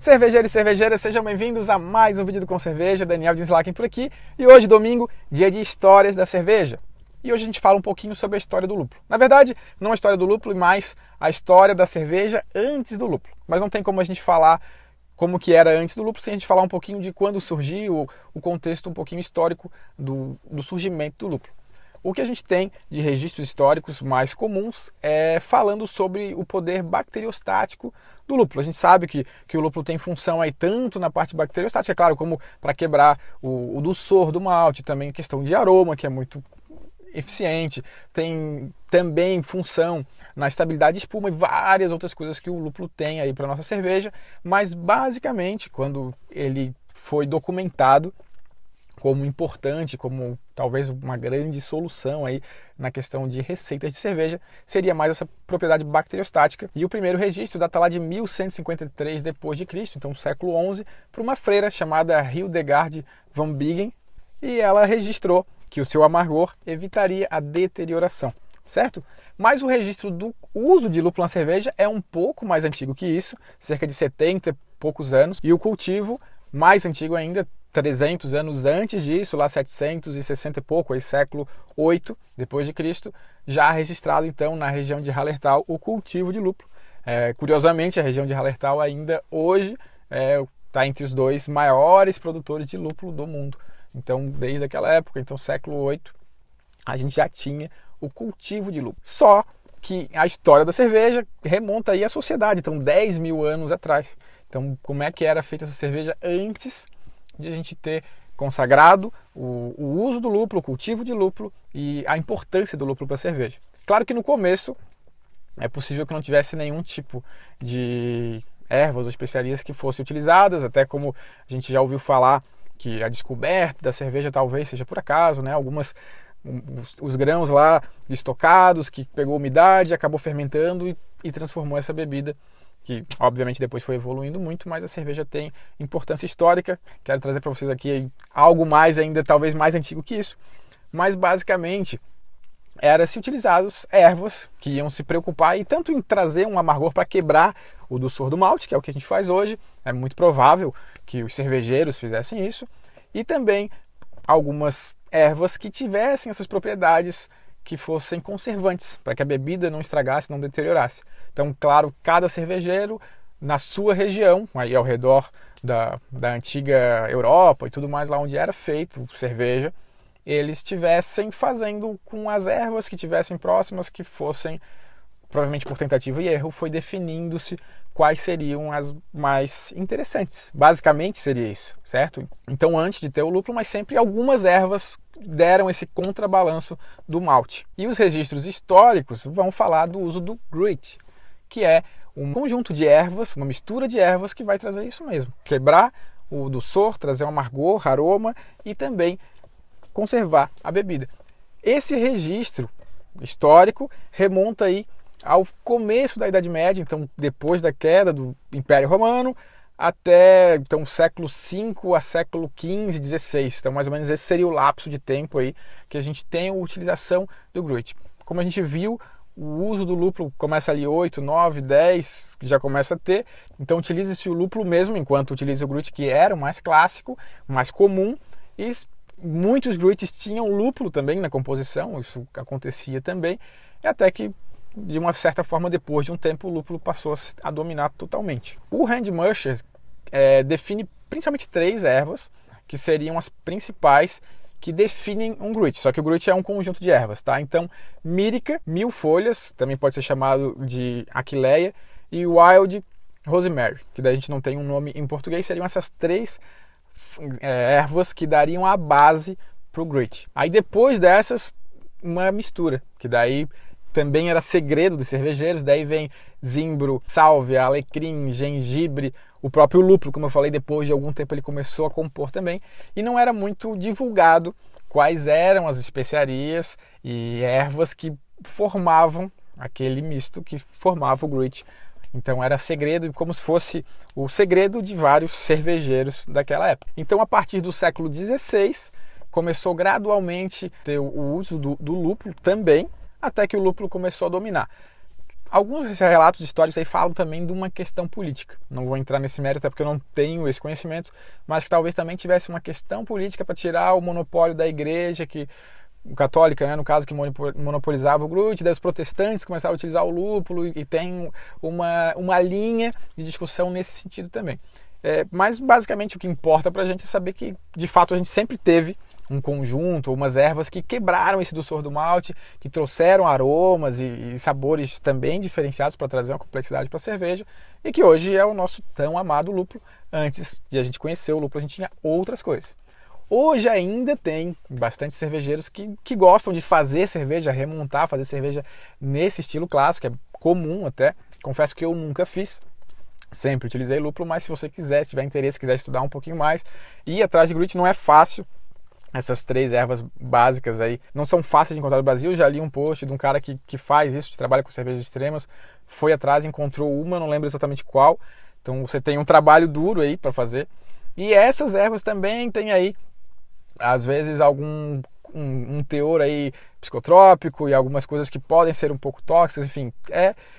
Cervejeiros e cervejeiras, sejam bem-vindos a mais um vídeo do Com Cerveja. Daniel Dinslaken por aqui. E hoje, domingo, dia de histórias da cerveja. E hoje a gente fala um pouquinho sobre a história do lúpulo. Na verdade, não a história do lúpulo, mas a história da cerveja antes do lúpulo. Mas não tem como a gente falar como que era antes do lúpulo sem a gente falar um pouquinho de quando surgiu, o contexto um pouquinho histórico do surgimento do lúpulo. O que a gente tem de registros históricos mais comuns é falando sobre o poder bacteriostático do lúpulo. A gente sabe que o lúpulo tem função aí tanto na parte bacteriostática, é claro, como para quebrar o dulçor do malte, também questão de aroma, que é muito eficiente, tem também função na estabilidade de espuma e várias outras coisas que o lúpulo tem aí para nossa cerveja, mas basicamente quando ele foi documentado como importante, como talvez uma grande solução aí na questão de receitas de cerveja, seria mais essa propriedade bacteriostática. E o primeiro registro data lá de 1153 d.C., então século XI, para uma freira chamada Hildegard von Bingen, e ela registrou que o seu amargor evitaria a deterioração, certo? Mas o registro do uso de lúpulo na cerveja é um pouco mais antigo que isso, cerca de 70 e poucos anos, e o cultivo mais antigo ainda, 300 anos antes disso, lá 760 e pouco, aí século VIII depois de Cristo, já registrado então na região de Hallertau o cultivo de lúpulo. Curiosamente, a região de Hallertau ainda hoje está entre os dois maiores produtores de lúpulo do mundo. Então, desde aquela época, então século VIII, a gente já tinha o cultivo de lúpulo. Só que a história da cerveja remonta aí à sociedade, então 10 mil anos atrás. Então, como é que era feita essa cerveja antes de a gente ter consagrado o uso do lúpulo, o cultivo de lúpulo e a importância do lúpulo para a cerveja. Claro que no começo é possível que não tivesse nenhum tipo de ervas ou especiarias que fossem utilizadas, até como a gente já ouviu falar que a descoberta da cerveja talvez seja por acaso, né? Os grãos lá estocados, que pegou umidade, acabou fermentando e transformou essa bebida, que obviamente depois foi evoluindo muito, mas a cerveja tem importância histórica. Quero trazer para vocês aqui algo mais ainda, talvez mais antigo que isso, mas basicamente era-se utilizados ervas que iam se preocupar e tanto em trazer um amargor para quebrar o dulçor do malte, que é o que a gente faz hoje, é muito provável que os cervejeiros fizessem isso, e também algumas ervas que tivessem essas propriedades que fossem conservantes, para que a bebida não estragasse, não deteriorasse. Então, claro, cada cervejeiro na sua região, aí ao redor da antiga Europa e tudo mais, lá onde era feito cerveja, eles estivessem fazendo com as ervas que tivessem próximas, que fossem, provavelmente por tentativa e erro, foi definindo-se quais seriam as mais interessantes. Basicamente seria isso, certo? Então, antes de ter o lúpulo, mas sempre algumas ervas deram esse contrabalanço do malte. E os registros históricos vão falar do uso do gruit, que é um conjunto de ervas, uma mistura de ervas que vai trazer isso mesmo. Quebrar o dulçor, trazer um amargor, aroma e também conservar a bebida. Esse registro histórico remonta aí ao começo da Idade Média, então depois da queda do Império Romano, até então século V a século XV, XVI. Então mais ou menos esse seria o lapso de tempo aí que a gente tem a utilização do gruit. Como a gente viu, o uso do lúpulo começa ali 8, 9, 10, já começa a ter. Então utiliza-se o lúpulo mesmo, enquanto utiliza o gruit, que era o mais clássico, mais comum. E muitos gruits tinham lúpulo também na composição, isso acontecia também, até que de uma certa forma, depois de um tempo, o lúpulo passou a dominar totalmente. O Randy Mersher define principalmente 3 ervas, que seriam as principais que definem um gruit. Só que o gruit é um conjunto de ervas, tá? Então, mírica, 1000 folhas, também pode ser chamado de aquileia, e wild rosemary, que daí a gente não tem um nome em português, seriam essas 3 ervas que dariam a base para o gruit. Aí depois dessas, uma mistura, que daí também era segredo dos cervejeiros, daí vem zimbro, sálvia, alecrim, gengibre, o próprio lúpulo, como eu falei, depois de algum tempo ele começou a compor também, e não era muito divulgado quais eram as especiarias e ervas que formavam aquele misto que formava o gruit. Então era segredo, como se fosse o segredo de vários cervejeiros daquela época. Então a partir do século XVI começou gradualmente a ter o uso do lúpulo também, até que o lúpulo começou a dominar. alguns relatos históricos aí falam também de uma questão política. Não vou entrar nesse mérito, até porque eu não tenho esse conhecimento, mas que talvez também tivesse uma questão política para tirar o monopólio da igreja, que católica, né, no caso, que monopolizava o glúten, daí os protestantes começaram a utilizar o lúpulo, e tem uma linha de discussão nesse sentido também. Mas basicamente o que importa para a gente é saber que, de fato, a gente sempre teve um conjunto, umas ervas que quebraram esse doçor do malte, que trouxeram aromas e sabores também diferenciados para trazer uma complexidade para a cerveja, e que hoje é o nosso tão amado lúpulo. Antes de a gente conhecer o lúpulo, a gente tinha outras coisas. Hoje ainda tem bastante cervejeiros que gostam de fazer cerveja, remontar, fazer cerveja nesse estilo clássico, é comum até. Confesso que eu nunca fiz, sempre utilizei lúpulo, mas se você quiser, se tiver interesse, quiser estudar um pouquinho mais, ir atrás de gluten não é fácil. Essas 3 ervas básicas aí não são fáceis de encontrar no Brasil. Eu já li um post de um cara que faz isso, que trabalha com cervejas extremas, foi atrás, encontrou uma, não lembro exatamente qual. Então você tem um trabalho duro aí para fazer. E essas ervas também têm aí, às vezes, algum um teor aí psicotrópico e algumas coisas que podem ser um pouco tóxicas. Enfim,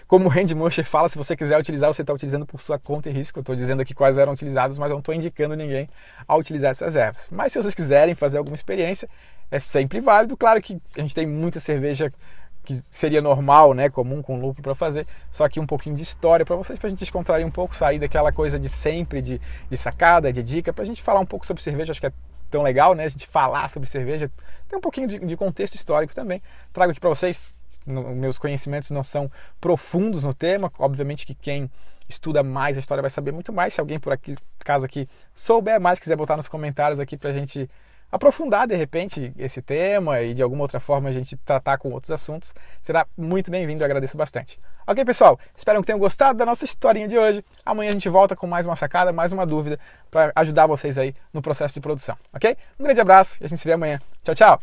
como o Randy Muscher fala, se você quiser utilizar, você está utilizando por sua conta e risco. Eu estou dizendo aqui quais eram utilizadas, mas eu não estou indicando ninguém a utilizar essas ervas. Mas se vocês quiserem fazer alguma experiência, é sempre válido. Claro que a gente tem muita cerveja que seria normal, né, comum com lúpulo para fazer, só que um pouquinho de história para vocês, para a gente descontrair um pouco, sair daquela coisa de sempre, de sacada, de dica, para a gente falar um pouco sobre cerveja. Acho que é tão legal, né, a gente falar sobre cerveja, tem um pouquinho de contexto histórico também. Trago aqui para vocês, meus conhecimentos não são profundos no tema, obviamente que quem estuda mais a história vai saber muito mais. Se alguém por aqui, caso aqui, souber mais, quiser botar nos comentários aqui para a gente aprofundar de repente esse tema e de alguma outra forma a gente tratar com outros assuntos, será muito bem-vindo, eu agradeço bastante. Ok, pessoal? Espero que tenham gostado da nossa historinha de hoje. Amanhã a gente volta com mais uma sacada, mais uma dúvida para ajudar vocês aí no processo de produção, ok? Um grande abraço e a gente se vê amanhã. Tchau, tchau!